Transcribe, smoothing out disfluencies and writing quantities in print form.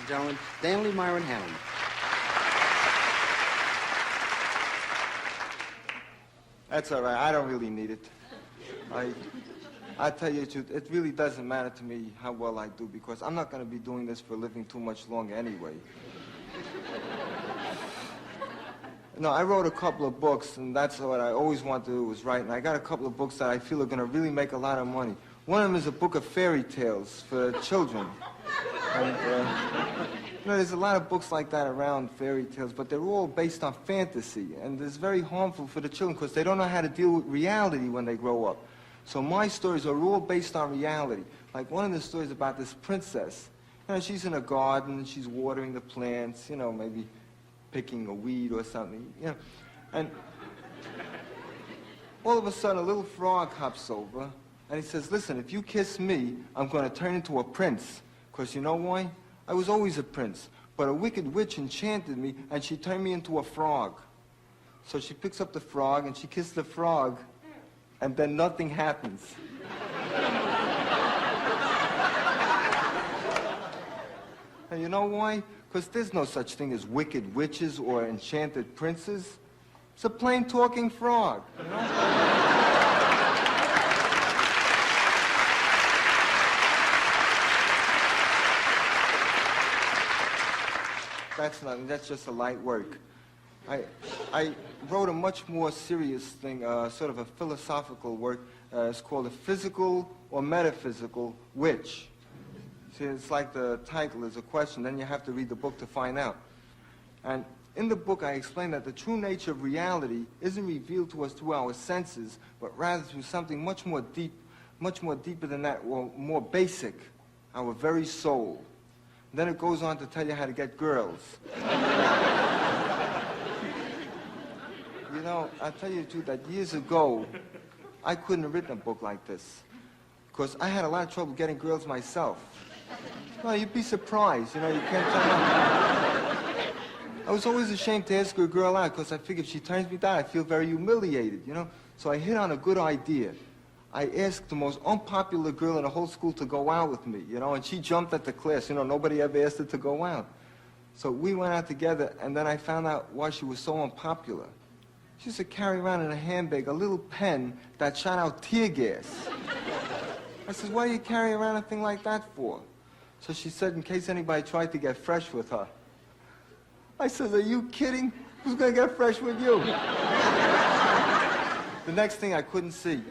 and gentlemen, Stanley Myron Handelman. That's all right. I don't really need it. I tell you the truth, it really doesn't matter to me how well I do because I'm not going to be doing this for a living too much longer anyway. No, I wrote a couple of books, and that's what I always wanted to do was write. And I got a couple of books that I feel are going to really make a lot of money. One of them is a book of fairy tales for children. And, you know, there's a lot of books like that around, fairy tales, but they're all based on fantasy. And it's very harmful for the children because they don't know how to deal with reality when they grow up. So my stories are all based on reality. Like one of the stories about this princess. You know, she's in a garden and she's watering the plants, you know, maybe picking a weed or something, you know. And all of a sudden, a little frog hops over, and he says, listen, if you kiss me, I'm going to turn into a prince. Because you know why? I was always a prince. But a wicked witch enchanted me, and she turned me into a frog. So she picks up the frog, and she kisses the frog, and then nothing happens. And you know why? Because there's no such thing as wicked witches or enchanted princes. It's a plain talking frog, you know? That's nothing, that's just a light work. I wrote a much more serious thing, sort of a philosophical work. It's called A Physical or Metaphysical Witch. See, it's like the title is a question, then you have to read the book to find out. And in the book, I explain that the true nature of reality isn't revealed to us through our senses, but rather through something much more deeper than that, or more basic, our very soul. And then it goes on to tell you how to get girls. You know, I'll tell you the truth, that years ago, I couldn't have written a book like this, because I had a lot of trouble getting girls myself. Well, you'd be surprised, you know, you can't tell them. I was always ashamed to ask a girl out because I figured if she turns me down, I feel very humiliated, you know. So I hit on a good idea. I asked the most unpopular girl in the whole school to go out with me, you know, and she jumped at the class. You know, nobody ever asked her to go out. So we went out together, and then I found out why she was so unpopular. She used to carry around in a handbag a little pen that shot out tear gas. I said, why do you carry around a thing like that for? So she said, in case anybody tried to get fresh with her. I said, are you kidding? Who's going to get fresh with you? The next thing I couldn't see.